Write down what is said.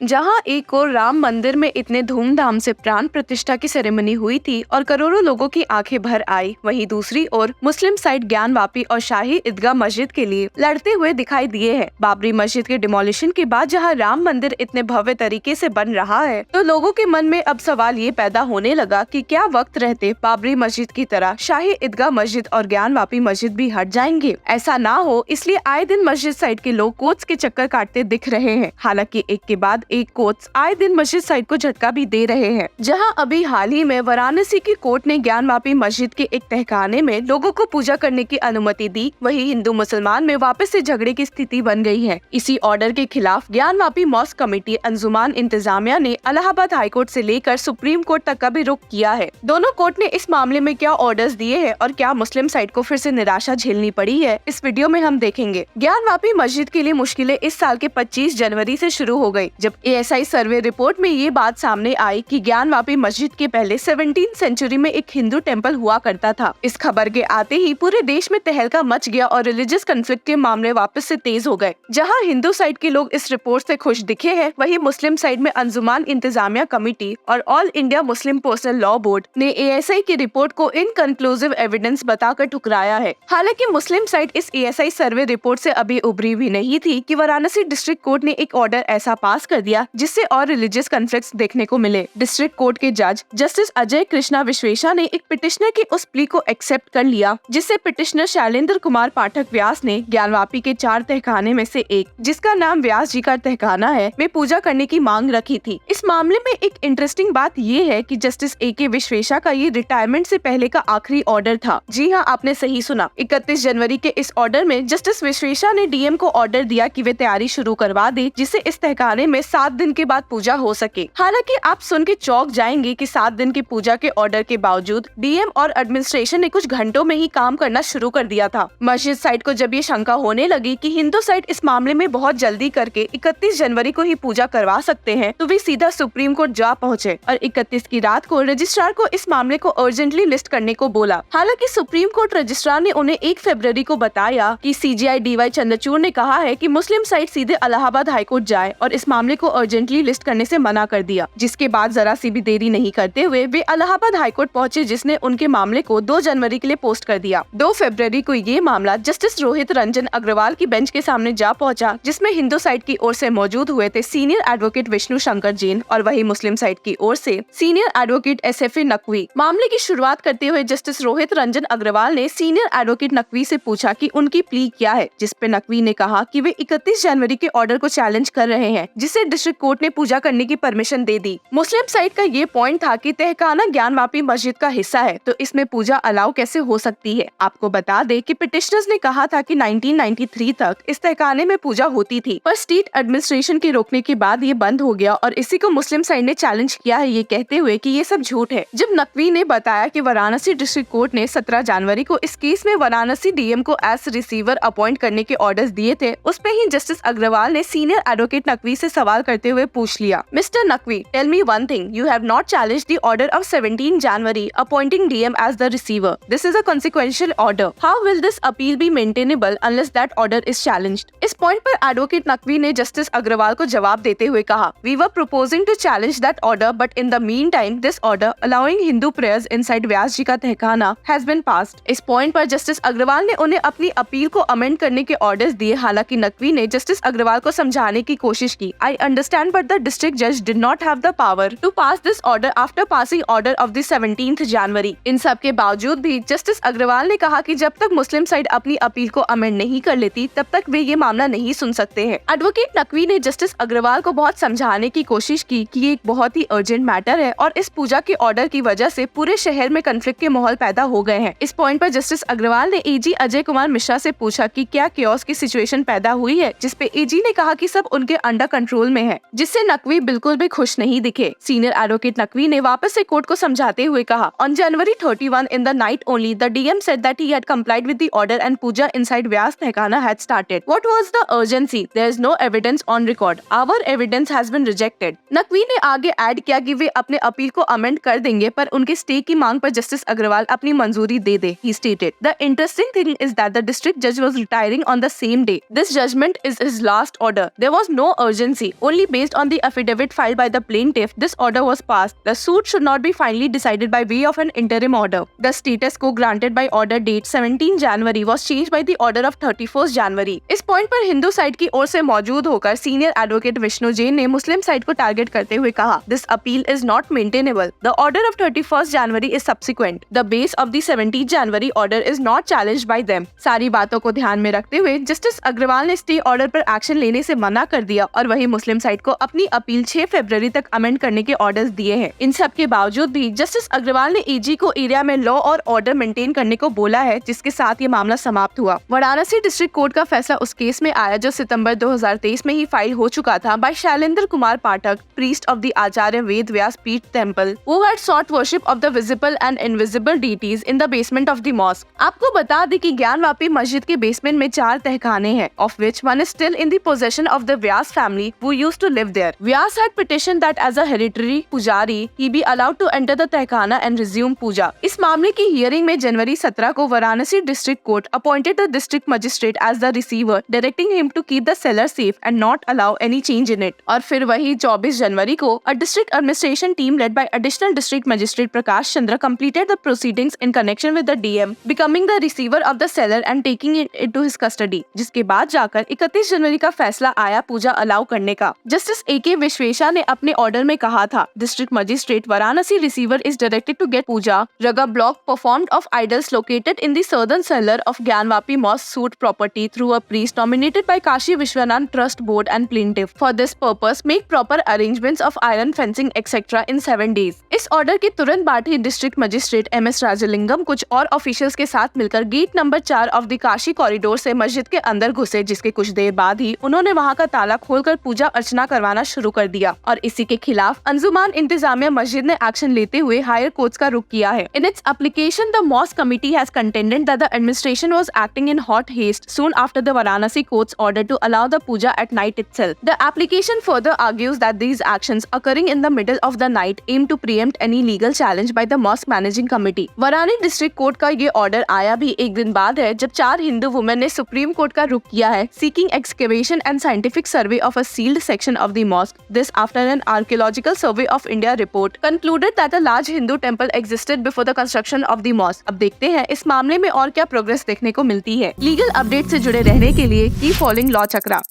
जहां एक और राम मंदिर में इतने धूमधाम से प्राण प्रतिष्ठा की सेरेमनी हुई थी और करोड़ों लोगों की आंखें भर आई, वहीं दूसरी ओर मुस्लिम साइड ज्ञानवापी और शाही ईदगाह मस्जिद के लिए लड़ते हुए दिखाई दिए हैं। बाबरी मस्जिद के डिमोलिशन के बाद जहां राम मंदिर इतने भव्य तरीके से बन रहा है, तो लोगों के मन में अब सवाल ये पैदा होने लगा कि क्या वक्त रहते बाबरी मस्जिद की तरह शाही ईदगाह मस्जिद और ज्ञानवापी मस्जिद भी हट जाएंगे। ऐसा ना हो, इसलिए आए दिन मस्जिद साइड के लोग कोर्ट्स के चक्कर काटते दिख रहे हैं। हालांकि एक के बाद एक कोर्ट्स आए दिन मस्जिद साइड को झटका भी दे रहे हैं। जहां अभी हाल ही में वाराणसी की कोर्ट ने ज्ञानवापी मस्जिद के एक तहखाने में लोगों को पूजा करने की अनुमति दी, वहीं हिंदू मुसलमान में वापस से झगड़े की स्थिति बन गई है। इसी ऑर्डर के खिलाफ ज्ञानवापी मॉस्क कमेटी अंजुमान इंतजामिया ने इलाहाबाद हाईकोर्ट से लेकर सुप्रीम कोर्ट तक का भी रुख किया है। दोनों कोर्ट ने इस मामले में क्या ऑर्डर्स दिए हैं और क्या मुस्लिम साइड को फिर से निराशा झेलनी पड़ी है, इस वीडियो में हम देखेंगे। ज्ञानवापी मस्जिद के लिए मुश्किलें इस साल के 25 जनवरी से शुरू हो गई, जब ASI सर्वे रिपोर्ट में ये बात सामने आई कि ज्ञानवापी मस्जिद के पहले 17वीं सेंचुरी में एक हिंदू टेम्पल हुआ करता था। इस खबर के आते ही पूरे देश में तहलका मच गया और रिलीजियस कॉन्फ्लिक्ट के मामले वापस से तेज हो गए। जहां हिंदू साइड के लोग इस रिपोर्ट से खुश दिखे हैं, वहीं मुस्लिम साइड में अंजुमान इंतजामिया कमेटी और all India Muslim personal law board ने ASI की रिपोर्ट को इनकंक्लूसिव एविडेंस बताकर ठुकराया है। हालांकि मुस्लिम साइड इस ASI सर्वे रिपोर्ट से अभी उभरी भी नहीं थी कि वाराणसी डिस्ट्रिक्ट कोर्ट ने एक ऑर्डर ऐसा पास कर दिया जिससे और रिलीजियस कॉन्फ्लिक्ट्स देखने को मिले। डिस्ट्रिक्ट कोर्ट के जज जस्टिस अजय कृष्णा विश्वेशा ने एक पिटिशनर की उस प्ली को एक्सेप्ट कर लिया, जिससे पिटिशनर शैलेंद्र कुमार पाठक व्यास ने ज्ञानवापी के 4 तहखाने में से एक, जिसका नाम व्यास जी का तहखाना है, में पूजा करने की मांग रखी थी। इस मामले में एक इंटरेस्टिंग बात ये है कि जस्टिस AK विश्वेशा का ये रिटायरमेंट से पहले का आखिरी ऑर्डर था। जी हाँ, आपने सही सुना। 31 जनवरी के इस ऑर्डर में जस्टिस विश्वेशा ने DM को ऑर्डर दिया कि वे तैयारी शुरू करवा दे, जिससे इस तहखाने में 7 दिन के बाद पूजा हो सके। हालांकि आप सुन के चौंक जाएंगे कि 7 दिन की पूजा के ऑर्डर के बावजूद DM और एडमिनिस्ट्रेशन ने कुछ घंटों में ही काम करना शुरू कर दिया था। मस्जिद साइड को जब ये शंका होने लगी कि हिंदू साइड इस मामले में बहुत जल्दी करके 31 जनवरी को ही पूजा करवा सकते हैं, तो वे सीधा सुप्रीम कोर्ट जा पहुँचे और 31 की रात को रजिस्ट्रार को इस मामले को अर्जेंटली लिस्ट करने को बोला। हालांकि सुप्रीम कोर्ट रजिस्ट्रार ने उन्हें 1 फरवरी को बताया कि CJI DY चंद्रचूड़ ने कहा है कि मुस्लिम साइड सीधे इलाहाबाद हाईकोर्ट जाए और इस मामले को अर्जेंटली लिस्ट करने से मना कर दिया। जिसके बाद जरा सी भी देरी नहीं करते हुए वे इलाहाबाद हाईकोर्ट पहुंचे, जिसने उनके मामले को 2 जनवरी के लिए पोस्ट कर दिया। 2 फरवरी को ये मामला जस्टिस रोहित रंजन अग्रवाल की बेंच के सामने जा पहुंचा, जिसमें हिंदू साइड की ओर से मौजूद हुए थे सीनियर एडवोकेट विष्णु शंकर जैन और वही मुस्लिम साइड की ओर से सीनियर एडवोकेट SFA नकवी। मामले की शुरुआत करते हुए जस्टिस रोहित रंजन अग्रवाल ने सीनियर एडवोकेट नकवी से पूछा कि उनकी प्ली क्या है, जिसपे नकवी ने कहा कि वे 31 जनवरी के ऑर्डर को चैलेंज कर रहे हैं, जिसे डिस्ट्रिक्ट कोर्ट ने पूजा करने की परमिशन दे दी। मुस्लिम साइड का ये पॉइंट था कि तहखाना ज्ञानवापी मस्जिद का हिस्सा है, तो इसमें पूजा अलाउ कैसे हो सकती है। आपको बता दे कि पिटिशनर्स ने कहा था कि 1993 तक इस तहखाने में पूजा होती थी, पर स्टेट एडमिनिस्ट्रेशन के रोकने के बाद ये बंद हो गया और इसी को मुस्लिम साइड ने चैलेंज किया है, ये कहते हुए कि ये सब झूठ है। जब नकवी ने बताया कि वाराणसी डिस्ट्रिक्ट कोर्ट ने 17 जनवरी को इस केस में वाराणसी DM को एज रिसीवर अपॉइंट करने के ऑर्डर्स दिए थे, उस पे ही जस्टिस अग्रवाल ने सीनियर एडवोकेट नकवी से सवाल करते हुए पूछ लिया, mister Naqvi, tell me one thing, you have not challenged the order of 17 January appointing DM as the receiver. This is a consequential order. How will this appeal be maintainable unless that order is challenged? इस point पर advocate Naqvi ने justice Agarwal को जवाब देते हुए कहा, We were proposing to challenge that order, but in the meantime, this order allowing Hindu prayers inside व्यास जी का तहखाना has been passed. इस पॉइंट पर जस्टिस अग्रवाल ने उन्हें अपनी अपील को अमेंड करने के ऑर्डर्स दिए। हालांकि नकवी ने जस्टिस अग्रवाल को समझाने की कोशिश की। I understand, but the district judge did not have the power to pass this order after passing order of the 17th January. इन सब के बावजूद भी जस्टिस अग्रवाल ने कहा कि जब तक मुस्लिम साइड अपनी अपील को अमेंड नहीं कर लेती, तब तक वे ये मामला नहीं सुन सकते हैं। एडवोकेट नकवी ने जस्टिस अग्रवाल को बहुत समझाने की कोशिश की कि ये एक बहुत ही अर्जेंट मैटर है और इस पूजा के ऑर्डर की वजह से पूरे शहर में कॉन्फ्लिक्ट के माहौल पैदा हो गए हैं। इस पॉइंट पर जस्टिस अग्रवाल ने AG अजय कुमार मिश्रा से पूछा कि क्या केओस की सिचुएशन पैदा हुई है, जिसपे AG ने कहा कि सब उनके अंडर कंट्रोल में है, जिससे नकवी बिल्कुल भी खुश नहीं दिखे। सीनियर एडवोकेट नकवी ने वापस से कोर्ट को समझाते हुए कहा, On January 31 in the night only, the DM said that he had complied with the order and puja inside Vyas Tehkana had started. What was the urgency? There is no evidence on record. Our evidence has been rejected. Naqvi ने आगे add किया कि वे अपने appeal को amend कर देंगे, पर उनके स्टे की मांग पर जस्टिस अग्रवाल अपनी मंजूरी दे दे। He stated, The interesting thing is that the district judge was retiring on the same day. This judgment is his last order. There was no urgency. Only based on the affidavit filed by the plaintiff, this order was passed. The suit should not be finally decided by way of an interim order. The status quo granted by order date 17 January was changed by the order of 31st January. इस point पर Hindu side की ओर से मौजूद होकर senior advocate Vishnu Jain ने मुस्लिम side को target करते हुए कहा, this appeal is not maintainable. The order of 31st January is subsequent. The base of the 17th January order is not challenged bye them. सारी बातों को ध्यान में रखते हुए जस्टिस अग्रवाल ने स्टे ऑर्डर पर एक्शन लेने से मना कर दिया और वही मुस्लिम साइड को अपनी अपील 6 फरवरी तक अमेंड करने के ऑर्डर्स दिए हैं. इन सब के बावजूद भी जस्टिस अग्रवाल ने एजी को एरिया में लॉ और ऑर्डर मेंटेन करने को बोला है, जिसके साथ ये मामला समाप्त हुआ. वाराणसी डिस्ट्रिक्ट कोर्ट का फैसला उस केस में आया जो सितंबर 2023 में ही फाइल हो चुका था by Shailendra Kumar Pathak, priest of the Acharya Ved Vyas Peeth temple, who had sought worship of the visible and invisible deities in the basement of the mosque. आपको बता दें कि ज्ञानवापी मस्जिद के बेसमेंट में 4 तहखाने हैं, of which one is still in the possession of the Vyas family who used to live there. Vyas had petitioned that as a hereditary pujari he be allowed to enter the तहखाना and resume पूजा. इस मामले की hearing में जनवरी 17 को Varanasi district court appointed the district magistrate as the receiver, directing him to keep the cellar safe and not allow any change in it. और फिर वही 24 जनवरी को a district administration team led by additional district magistrate Prakash Chandra completed the proceedings in connection with the DM, becoming the receiver of the cellar and taking it into his custody. जिसके बाद जाकर 31 जनवरी का फैसला आया पूजा अलाउ करने का. जस्टिस AK विश्वेशा ने अपने ऑर्डर में कहा था, district magistrate Varanasi receiver is directed to get puja raga block performed of idols located in the southern cellar of Gyanvapi mosque suit property through a priest nominated by Kashi Vishwanath Trust Board and plaintiff. For this purpose, make proper arrangements of iron fencing etc. in 7 days. इस order के तुरंत बाद ही district magistrate MS Rajalingam कुछ और officials के साथ मिलकर gate number 4 of the Kashi corridor से मस्जिद के अंदर घुसे, जिसके कुछ देर बाद ही उन्होंने वहां का ताला खोलकर पूजा अर्चना करवाना शुरू कर दिया और इसी के खिलाफ अंजुमान इंतजामिया मस्जिद ने एक्शन लेते हुए हायर कोर्ट्स का रुख किया है. In its application the mosque committee has contended that the administration was acting in hot haste soon after the Varanasi court's order to allow the puja at night itself. The application further argues that these actions occurring in the middle of the night aim to preempt any legal challenge by the mosque managing committee. Varanasi district court का ये order आया भी एक दिन बाद है जब 4 Hindu women ने सुप्रीम कोर्ट का रुख किया है, seeking excavation and scientific survey of a sealed section of the mosque. This after an archaeological survey of India report concluded that a large Hindu temple existed before the construction of the mosque. अब देखते हैं इस मामले में और क्या progress देखने को मिलती है. लीगल अपडेट से जुड़े रहने के लिए कीप फॉलोइंग लॉ चक्रा.